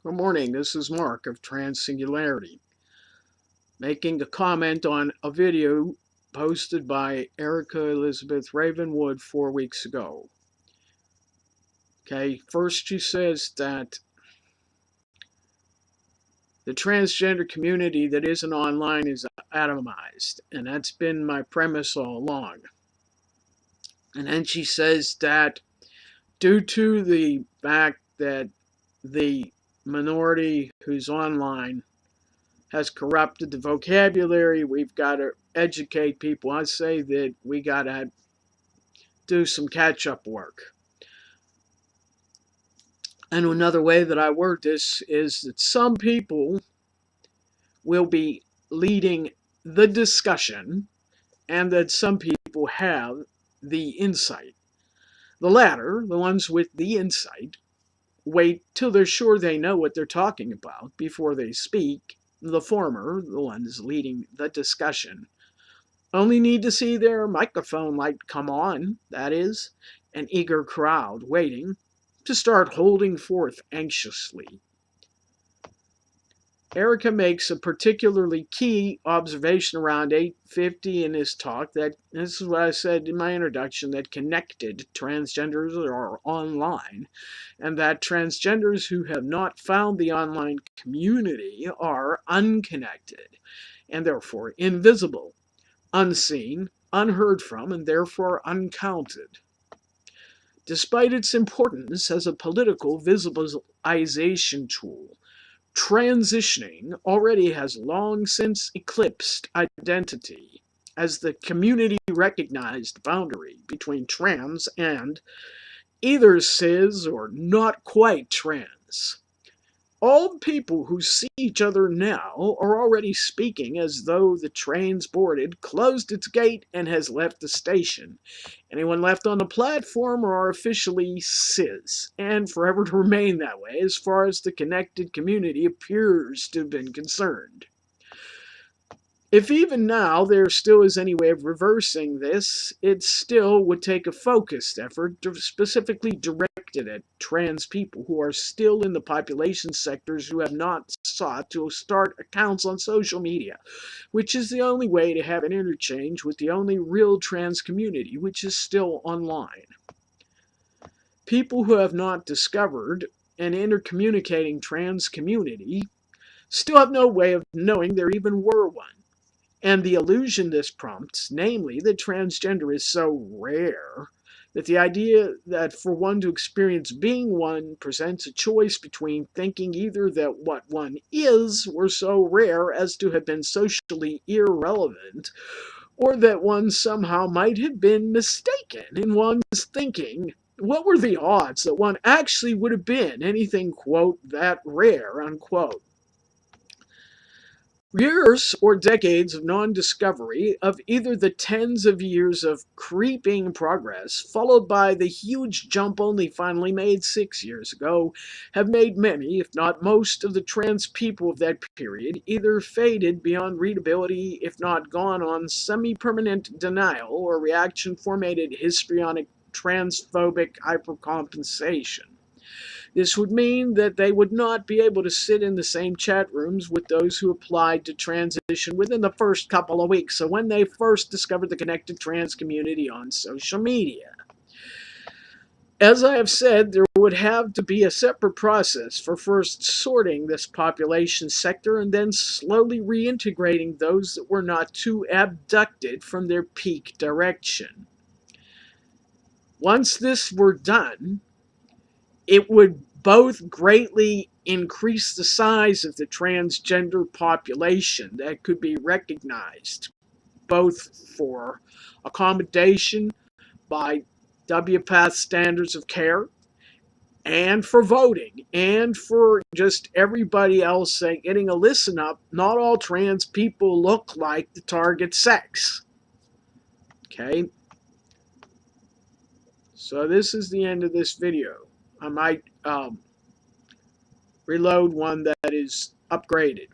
Good morning, this is Mark of Singularity, making a comment on a video posted by Erica Elizabeth Ravenwood 4 weeks ago. Okay, first she says that the transgender community that isn't online is atomized, and that's been my premise all along. And then she says that due to the fact that the minority who's online has corrupted the vocabulary, we've got to educate people. I say that we got to do some catch-up work. And another way that I word this is that some people will be leading the discussion and that some people have the insight. The latter, the ones with the insight, wait till they're sure they know what they're talking about before they speak. The former, the ones leading the discussion, only need to see their microphone light come on, that is, an eager crowd waiting to start holding forth anxiously. Erica makes a particularly key observation around 8:50 in his talk. That this is what I said in my introduction, that connected transgenders are online, and that transgenders who have not found the online community are unconnected and therefore invisible, unseen, unheard from, and therefore uncounted. Despite its importance as a political visibilization tool, transitioning already has long since eclipsed identity as the community-recognized boundary between trans and either cis or not quite trans. All the people who see each other now are already speaking as though the train's boarded, closed its gate, and has left the station. Anyone left on the platform are officially cis, and forever to remain that way as far as the connected community appears to have been concerned. If even now there still is any way of reversing this, it still would take a focused effort specifically directed at trans people who are still in the population sectors who have not sought to start accounts on social media, which is the only way to have an interchange with the only real trans community, which is still online. People who have not discovered an intercommunicating trans community still have no way of knowing there even were one. And the illusion this prompts, namely that transgender is so rare, that the idea that for one to experience being one presents a choice between thinking either that what one is were so rare as to have been socially irrelevant, or that one somehow might have been mistaken in one's thinking. What were the odds that one actually would have been anything, quote, that rare, unquote? Years or decades of non-discovery of either the tens of years of creeping progress, followed by the huge jump only finally made 6 years ago, have made many, if not most, of the trans people of that period either faded beyond readability, if not gone on semi-permanent denial or reaction-formated histrionic transphobic hypercompensation. This would mean that they would not be able to sit in the same chat rooms with those who applied to transition within the first couple of weeks, so when they first discovered the connected trans community on social media. As I have said, there would have to be a separate process for first sorting this population sector and then slowly reintegrating those that were not too abducted from their peak direction. Once this were done, it would both greatly increase the size of the transgender population that could be recognized, both for accommodation by WPATH standards of care, and for voting, and for just everybody else saying, getting a listen up, not all trans people look like the target sex. Okay? So this is the end of this video. I might reload one that is upgraded.